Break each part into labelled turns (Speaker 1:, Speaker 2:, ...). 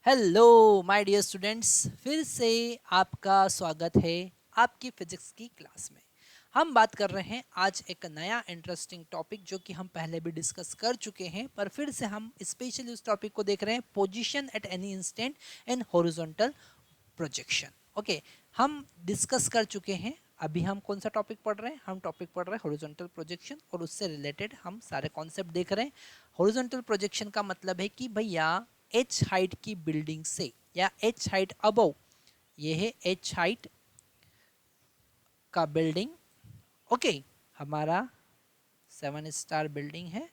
Speaker 1: Hello my dear students, फिर से आपका स्वागत है आपकी फिजिक्स की क्लास में। हम बात कर रहे हैं आज एक नया इंटरेस्टिंग टॉपिक जो कि हम पहले भी डिस्कस कर चुके हैं, पर फिर से हम स्पेशली उस टॉपिक को देख रहे हैं, position at any instant in horizontal projection. Okay, हम डिस्कस कर चुके हैं। अभी हम कौन सा टॉपिक पढ़ रहे हैं? हम टॉपिक पढ़ रहे हैं हॉरिजॉन्टल प्रोजेक्शन, और उससे रिलेटेड हम सारे कॉन्सेप्ट देख रहे हैं। हॉरिजॉन्टल प्रोजेक्शन का मतलब है कि भैया एच हाइट की बिल्डिंग से या एच हाइट अबव, ये है एच हाइट का बिल्डिंग। ओके, हमारा 7 स्टार बिल्डिंग है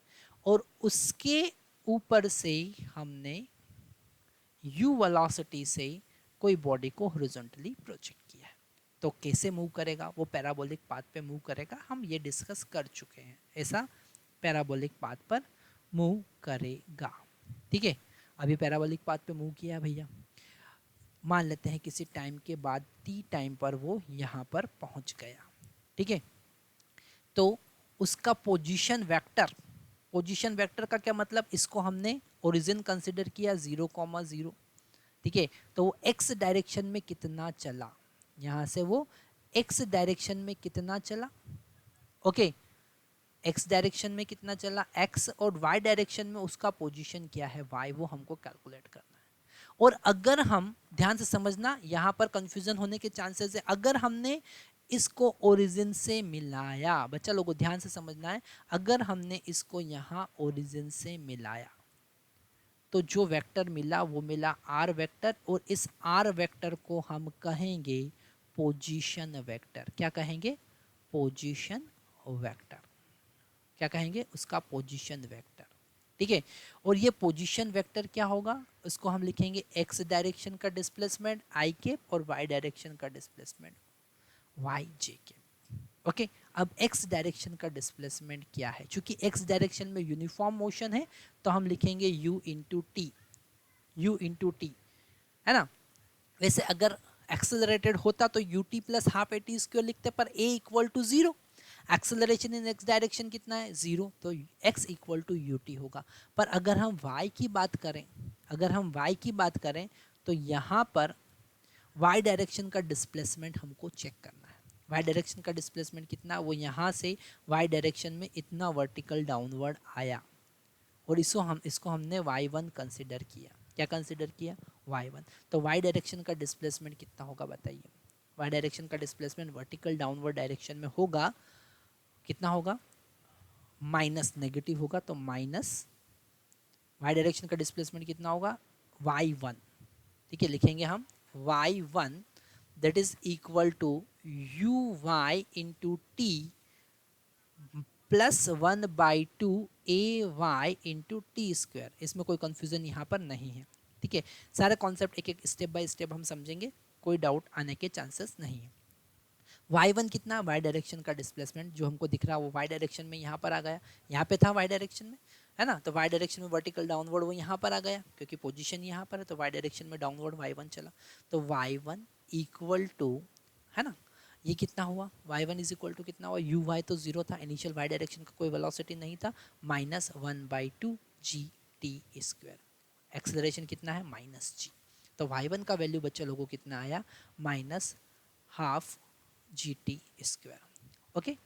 Speaker 1: और उसके ऊपर से हमने u वेलोसिटी से कोई बॉडी को हॉरिजॉन्टली प्रोजेक्ट किया है। तो कैसे मूव करेगा? वो पैराबोलिक पाथ पे मूव करेगा, हम ये डिस्कस कर चुके हैं। ऐसा पैराबोलिक पाथ पर मूव करेगा। ठीक है, अभी पैराबोलिक पाथ पे मूव किया भैया। मान लेते हैं किसी टाइम के बाद t टाइम पर वो यहाँ पर पहुँच गया। ठीक है, तो उसका पोजीशन वेक्टर का क्या मतलब? इसको हमने ओरिजिन कंसिडर किया 0,0। ठीक है, तो वो एक्स डायरेक्शन में कितना चला, यहाँ से वो एक्स डायरेक्शन में कितना चला। ओके, एक्स डायरेक्शन में कितना चला, एक्स, और वाई डायरेक्शन में उसका पोजीशन क्या है, वाई, वो हमको कैलकुलेट करना है। और अगर हम ध्यान से समझना, यहाँ पर कंफ्यूजन होने के चांसेस है। अगर हमने इसको ओरिजिन से मिलाया, बच्चा लोगों ध्यान से समझना है, अगर हमने इसको यहाँ ओरिजिन से मिलाया तो जो वेक्टर मिला वो मिला आर वेक्टर, और इस आर वेक्टर को हम कहेंगे पोजीशन वेक्टर। क्या कहेंगे? Position vector. क्या कहेंगे? उसका पोजीशन वेक्टर। ठीक है, और ये पोजीशन वेक्टर क्या होगा? उसको हम लिखेंगे एक्स डायरेक्शन का डिस्प्लेसमेंट आई के और वाई डायरेक्शन का डिस्प्लेसमेंट वाई जे के। ओके, अब एक्स डायरेक्शन का डिस्प्लेसमेंट क्या है? क्योंकि एक्स डायरेक्शन में यूनिफॉर्म मोशन है तो हम लिखेंगे u into t, u into t, है ना। वैसे अगर एक्सेलरेटेड होता तो ut plus half a t square लिखते, पर a equal to 0। Acceleration in x direction कितना है? 0, तो x equal to u t होगा। पर अगर हम y की बात करें, तो यहाँ पर y डायरेक्शन का डिस्प्लेसमेंट हमको चेक करना है। y डायरेक्शन का डिस्प्लेसमेंट कितना? वो यहाँ से y डायरेक्शन में इतना वर्टिकल डाउनवर्ड आया, और इसको हमने y1 कंसिडर किया। क्या कंसिडर किया? y1। तो y डायरेक्शन का डिस्प्लेसमेंट कितना होगा बताइए? y डायरेक्शन का डिस्प्लेसमेंट वर्टिकल डाउनवर्ड डायरेक्शन में होगा, कितना होगा? माइनस, नेगेटिव होगा, तो माइनस y डायरेक्शन का डिस्प्लेसमेंट कितना होगा? y1। ठीक है, लिखेंगे हम y1 that is equal to u y into t plus 1/2 a y into t square. इसमें कोई कंफ्यूजन यहाँ पर नहीं है। ठीक है, सारे कॉन्सेप्ट एक एक स्टेप बाय स्टेप हम समझेंगे, कोई डाउट आने के चांसेस नहीं है। y1 कितना? y डायरेक्शन का डिस्प्लेसमेंट जो हमको दिख रहा है वो y डायरेक्शन में यहाँ पर आ गया, यहाँ पे था y डायरेक्शन में, है ना। तो y डायरेक्शन में वर्टिकल डाउनवर्ड वो यहाँ पर आ गया, क्योंकि पोजीशन यहाँ पर है, तो y डायरेक्शन में डाउनवर्ड y1 चला। तो y1 इक्वल टू, है ना, ये कितना हुआ? y1 इज इक्वल टू कितना हुआ? u y तो 0 था, इनिशियल y डायरेक्शन का कोई वेलोसिटी नहीं था, -1/2 जी टी स्क्वायर। एक्सेलरेशन कितना है? -g। तो y1 का वैल्यू बच्चे लोगों कितना आया? -12 जी टी स्क्वायर। ओके,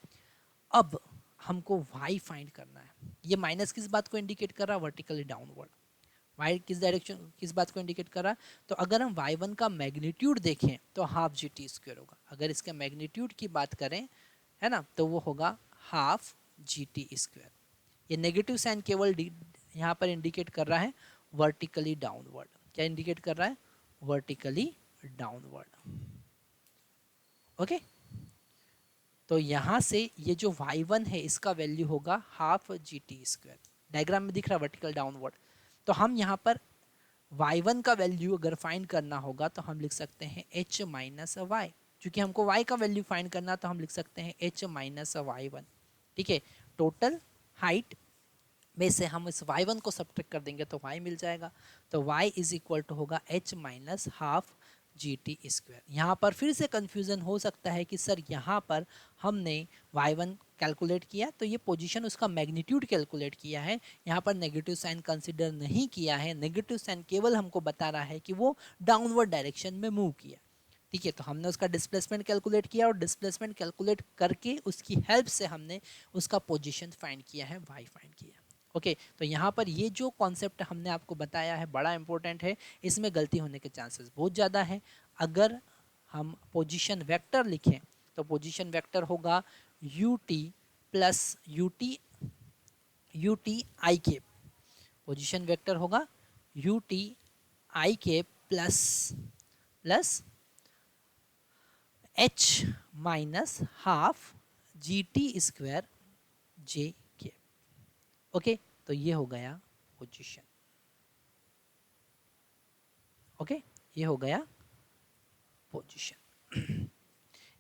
Speaker 1: अब हमको y फाइंड करना है। ये माइनस किस बात को इंडिकेट कर रहा है? Vertically downward. y किस डायरेक्शन, किस बात को इंडिकेट कर रहा है? तो अगर हम y1 का मैग्नीट्यूड देखें तो हाफ जी टी स्क्वायर होगा। अगर इसके मैग्नीट्यूड की बात करें, है ना, तो वो होगा हाफ जी टी स्क्वायर। ये नेगेटिव साइन केवल यहाँ पर इंडिकेट कर रहा है वर्टिकली डाउनवर्ड। क्या इंडिकेट कर रहा है? Vertically downward. ओके, तो यहाँ से ये जो y1 है इसका वैल्यू होगा half G T square. Diagram में दिख रहा है वर्टिकल डाउनवर्ड। तो हम यहाँ पर y1 का वैल्यू अगर फाइंड करना होगा तो हम लिख सकते हैं h माइनस वाई। क्योंकि हमको y का वैल्यू फाइंड करना तो हम लिख सकते हैं h माइनस y1। ठीक है, टोटल हाइट में से हम इस y1 को सब्ट्रैक्ट कर देंगे तो y मिल जाएगा। तो y इज इक्वल टू होगा h minus half G T square. यहाँ पर फिर से कंफ्यूजन हो सकता है कि सर यहाँ पर हमने y1 कैलकुलेट किया, तो ये पोजीशन उसका मैग्नीट्यूड कैलकुलेट किया है। यहाँ पर नेगेटिव साइन कंसिडर नहीं किया है, नेगेटिव साइन केवल हमको बता रहा है कि वो डाउनवर्ड डायरेक्शन में मूव किया। ठीक है, तो हमने उसका डिस्प्लेसमेंट कैलकुलेट किया और डिस्प्लेसमेंट कैलकुलेट करके उसकी हेल्प से हमने उसका पोजीशन फाइंड किया है, वाई फाइंड किया। ओके, तो यहाँ पर ये जो कॉन्सेप्ट हमने आपको बताया है बड़ा इंपॉर्टेंट है, इसमें गलती होने के चांसेस बहुत ज़्यादा है। अगर हम पोजीशन वेक्टर लिखें तो पोजीशन वेक्टर होगा U T plus U T I के। पोजीशन वेक्टर होगा यू टी आई के plus plus H minus half G T square J के। ओके, तो ये हो गया पोजीशन। ओके, ये हो गया पोजीशन।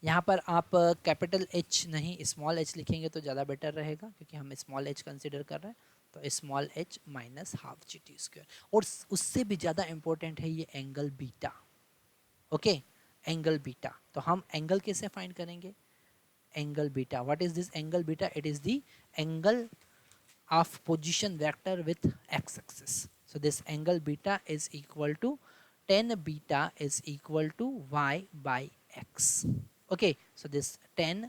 Speaker 1: यहाँ पर आप कैपिटल एच नहीं स्मॉल एच लिखेंगे तो ज़्यादा बेटर रहेगा, क्योंकि हम स्मॉल एच कंसिडर कर रहे हैं। तो small H minus half G T square, और उससे भी ज़्यादा इंपॉर्टेंट है ये angle beta. Okay, angle beta, तो हम एंगल कैसे फाइंड करेंगे? Angle beta, what is this angle beta? It is the angle of position vector with x-axis. So this angle beta is equal to tan beta is equal to y by x. Okay, so this tan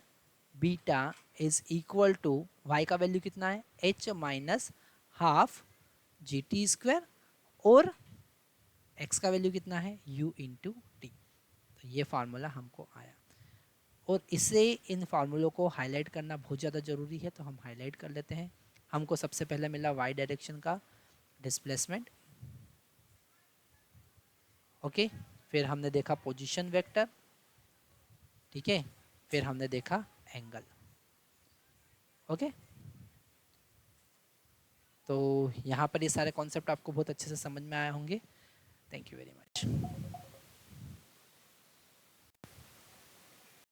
Speaker 1: beta is equal to y का value कितना है? h minus half G T square, और x का value कितना है? u into T. तो ये formula हमको आया, और इसे इन फार्मूलों को हाईलाइट करना बहुत ज़्यादा ज़रूरी है, तो हम हाईलाइट कर लेते हैं। हमको सबसे पहले मिला वाई डायरेक्शन का डिस्प्लेसमेंट। ओके, फिर हमने देखा पोजीशन वेक्टर। ठीक है, फिर हमने देखा एंगल। ओके, तो यहाँ पर ये सारे कॉन्सेप्ट आपको बहुत अच्छे से समझ में आए होंगे। Thank you very much.